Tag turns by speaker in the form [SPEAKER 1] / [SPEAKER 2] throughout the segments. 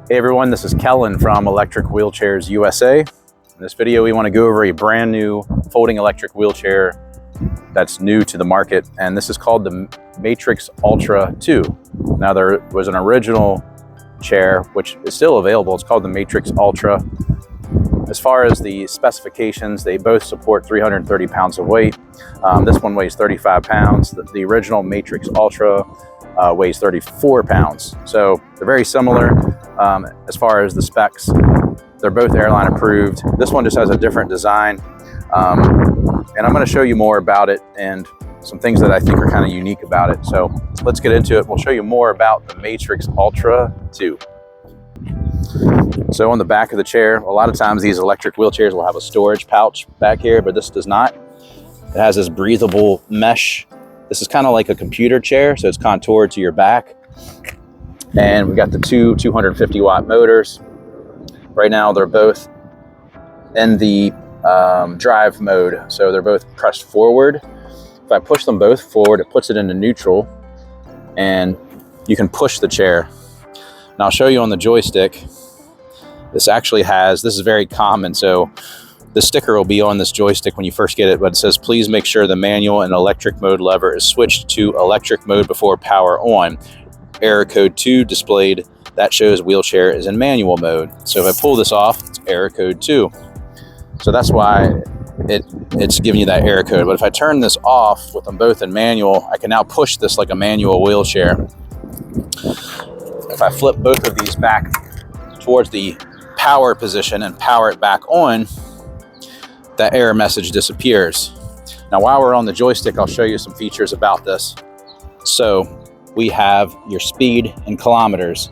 [SPEAKER 1] Hey everyone, this is Kellen from Electric Wheelchairs USA. In this video, we want to go over a brand new folding electric wheelchair that's new to the market, and this is called the Matrix Ultra 2. Now, there was an original chair, which is still available. It's called the Matrix Ultra. As far as the specifications, they both support 330 pounds of weight. This one weighs 35 pounds. The original Matrix Ultra weighs 34 pounds. So they're very similar as far as the specs. They're both airline approved. This one just has a different design. And I'm going to show you more about it and some things that I think are kind of unique about it. So let's get into it. We'll show you more about the Matrix Ultra 2. So on the back of the chair, a lot of times these electric wheelchairs will have a storage pouch back here, but this does not. It has this breathable mesh. This is kind of like a computer chair, so it's contoured to your back. And we got the two 250 watt motors. Right now they're both in the drive mode, so they're both pressed forward. If I push them both forward, it puts it into neutral, and you can push the chair. Now I'll show you on the joystick. This actually has, this is very common, so the sticker will be on this joystick when you first get it, but it says, please make sure the manual and electric mode lever is switched to electric mode before power on. Error code 2 displayed. That shows wheelchair is in manual mode. So if I pull this off, it's error code 2. So that's why it's giving you that error code. But if I turn this off with them both in manual, I can now push this like a manual wheelchair. If I flip both of these back towards the power position and power it back on, that error message disappears. Now, while we're on the joystick, I'll show you some features about this. So we have your speed in kilometers.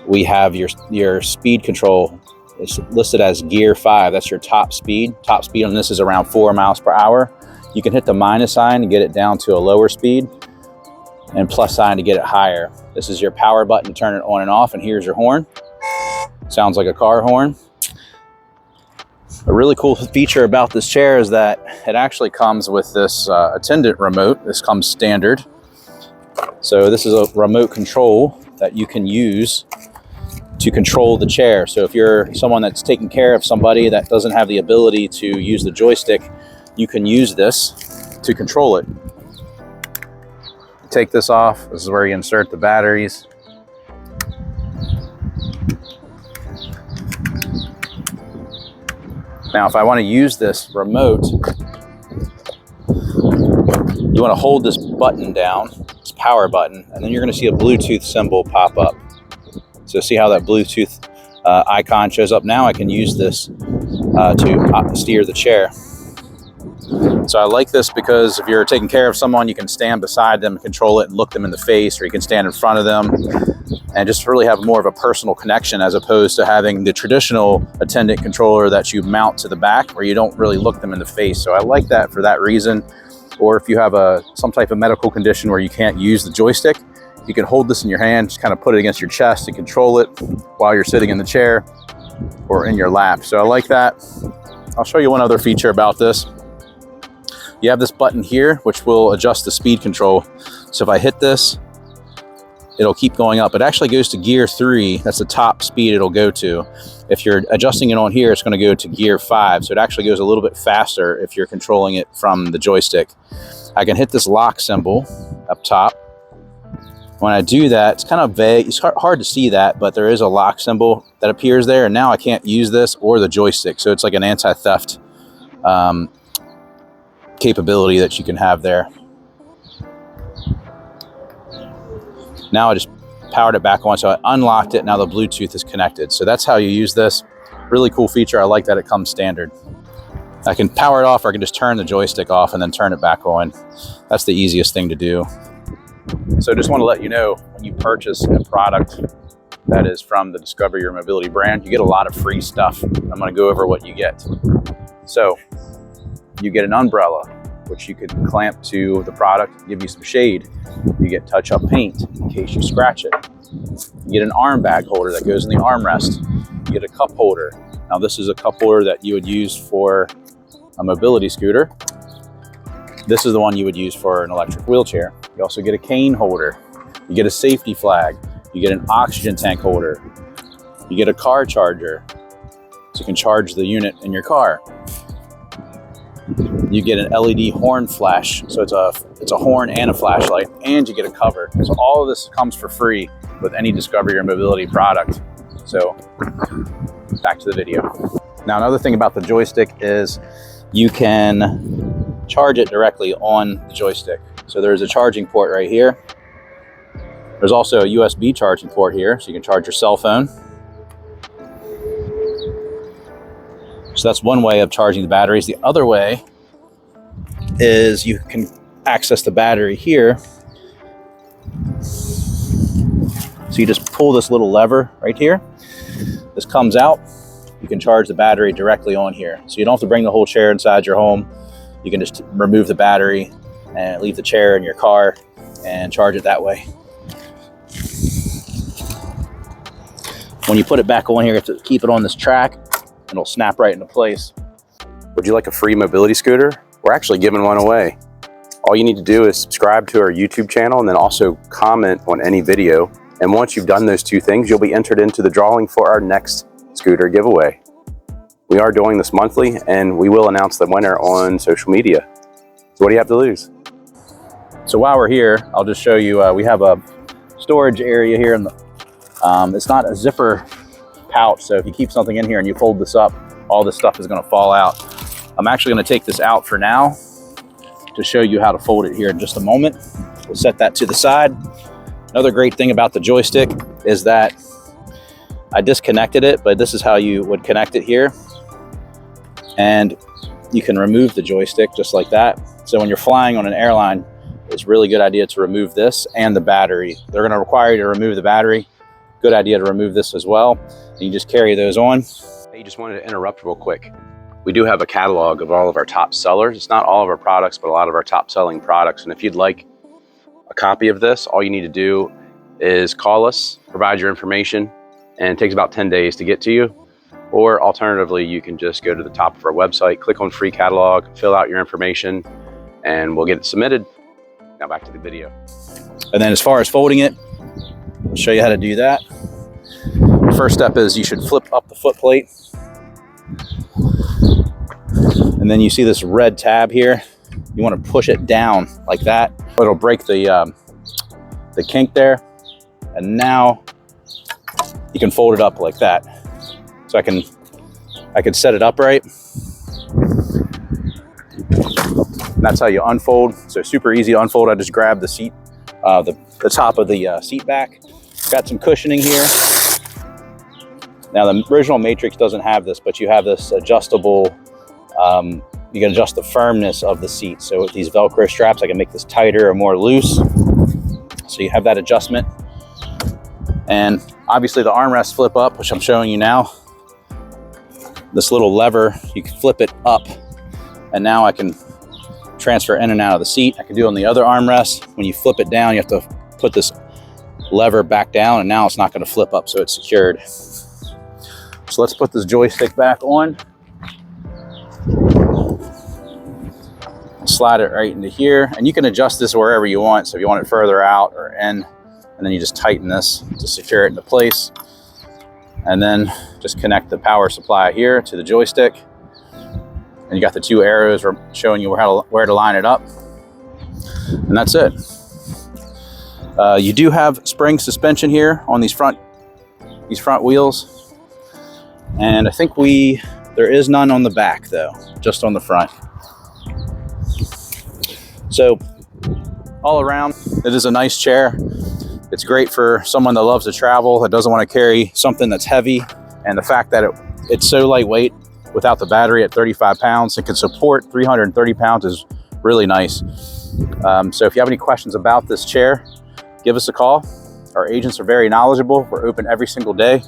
[SPEAKER 1] We have your speed control. It's listed as gear 5. That's your top speed. Top speed on this is around 4 miles per hour. You can hit the minus sign to get it down to a lower speed, and plus sign to get it higher. This is your power button to turn it on and off, and here's your horn. Sounds like a car horn. A really cool feature about this chair is that it actually comes with this Attendant remote. This comes standard. So this is a remote control that you can use to control the chair. So if you're someone that's taking care of somebody that doesn't have the ability to use the joystick, you can use this to control it. Take this off. This is where you insert the batteries. Now, if I want to use this remote, you want to hold this button down, this power button, and then you're going to see a Bluetooth symbol pop up. So see how that Bluetooth icon shows up? Now I can use this to steer the chair. So I like this because if you're taking care of someone, you can stand beside them and control it and look them in the face, or you can stand in front of them and just really have more of a personal connection, as opposed to having the traditional Attendant controller that you mount to the back where you don't really look them in the face. So I like that for that reason. Or if you have some type of medical condition where you can't use the joystick, you can hold this in your hand, just kind of put it against your chest and control it while you're sitting in the chair or in your lap. So I like that. I'll show you one other feature about this. You have this button here, which will adjust the speed control. So if I hit this, it'll keep going up. It actually goes to gear 3. That's the top speed it'll go to. If you're adjusting it on here, it's going to go to gear 5. So it actually goes a little bit faster if you're controlling it from the joystick. I can hit this lock symbol up top. When I do that, it's kind of vague. It's hard to see that, but there is a lock symbol that appears there. And now I can't use this or the joystick. So it's like an anti-theft capability that you can have there. Now I just powered it back on, so I unlocked it. Now the Bluetooth is connected. So that's how you use this. Really cool feature. I like that it comes standard. I can power it off, or I can just turn the joystick off and then turn it back on. That's the easiest thing to do. So just want to let you know, when you purchase a product that is from the Discover Your Mobility brand, you get a lot of free stuff. I'm going to go over what you get. So you get an umbrella, which you could clamp to the product, give you some shade. You get touch-up paint in case you scratch it. You get an arm bag holder that goes in the armrest. You get a cup holder. Now this is a cup holder that you would use for a mobility scooter. This is the one you would use for an electric wheelchair. You also get a cane holder. You get a safety flag. You get an oxygen tank holder. You get a car charger, so you can charge the unit in your car. You get an LED horn flash, so it's a horn and a flashlight, and you get a cover. So all of this comes for free with any Discover Your Mobility product. So back to the video. Now, another thing about the Joystick is you can charge it directly on the Joystick. So there's a charging port right here. There's also a USB charging port here, so you can charge your cell phone. So that's one way of charging the batteries. The other way is you can access the battery here. So you just pull this little lever right here. This comes out. You can charge the battery directly on here. So you don't have to bring the whole chair inside your home. You can just remove the battery and leave the chair in your car and charge it that way. When you put it back on here, you have to keep it on this track and it'll snap right into place.
[SPEAKER 2] Would you like a free mobility scooter? We're actually giving one away. All you need to do is subscribe to our YouTube channel and then also comment on any video. And once you've done those two things, you'll be entered into the drawing for our next scooter giveaway. We are doing this monthly and we will announce the winner on social media. So what do you have to lose?
[SPEAKER 1] So while we're here, I'll just show you, we have a storage area here. In the, it's not a zipper pouch, so if you keep something in here and you fold this up, all this stuff is going to fall out. I'm actually going to take this out for now to show you how to fold it here in just a moment. We'll set that to the side. Another great thing about the Joystick is that I disconnected it, but this is how you would connect it here. And you can remove the Joystick just like that. So when you're flying on an airline, it's a really good idea to remove this and the battery. They're going to require you to remove the battery. Good idea to remove this as well. And you just carry those on.
[SPEAKER 2] Hey, just wanted to interrupt real quick. We do have a catalog of all of our top sellers. It's not all of our products, but a lot of our top selling products. And if you'd like a copy of this, all you need to do is call us, provide your information, and it takes about 10 days to get to you. Or alternatively, you can just go to the top of our website, click on free catalog, fill out your information, and we'll get it submitted. Now back to the video.
[SPEAKER 1] And then as far as folding it, I'll show you how to do that. The first step is you should flip up the foot plate. And then you see this red tab here. You want to push it down like that. It'll break the kink there. And now you can fold it up like that. So I can set it upright. And that's how you unfold. So super easy to unfold. I just grab the seat, the top of the seat back. Got some cushioning here. Now the original Matrix doesn't have this, but you have this adjustable, you can adjust the firmness of the seat. So with these Velcro straps, I can make this tighter or more loose. So you have that adjustment. And obviously the armrests flip up, which I'm showing you now. This little lever, you can flip it up. And now I can transfer in and out of the seat. I can do it on the other armrest. When you flip it down, you have to put this lever back down, and now it's not going to flip up, so it's secured. So let's put this Joystick back on. Slide it right into here, and you can adjust this wherever you want. So if you want it further out or in, and then you just tighten this to secure it into place. And then just connect the power supply here to the Joystick. And you got the two arrows showing you where to line it up. And that's it. You do have spring suspension here on these front wheels. And I think there is none on the back though, just on the front. So all around, it is a nice chair. It's great for someone that loves to travel, that doesn't want to carry something that's heavy. And the fact that it's so lightweight without the battery at 35 pounds, it can support 330 pounds is really nice. So if you have any questions about this chair, give us a call. Our agents are very knowledgeable. We're open every single day.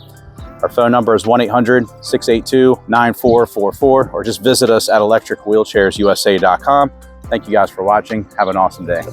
[SPEAKER 1] Our phone number is 1-800-682-9444, or just visit us at electricwheelchairsusa.com. Thank you guys for watching. Have an awesome day.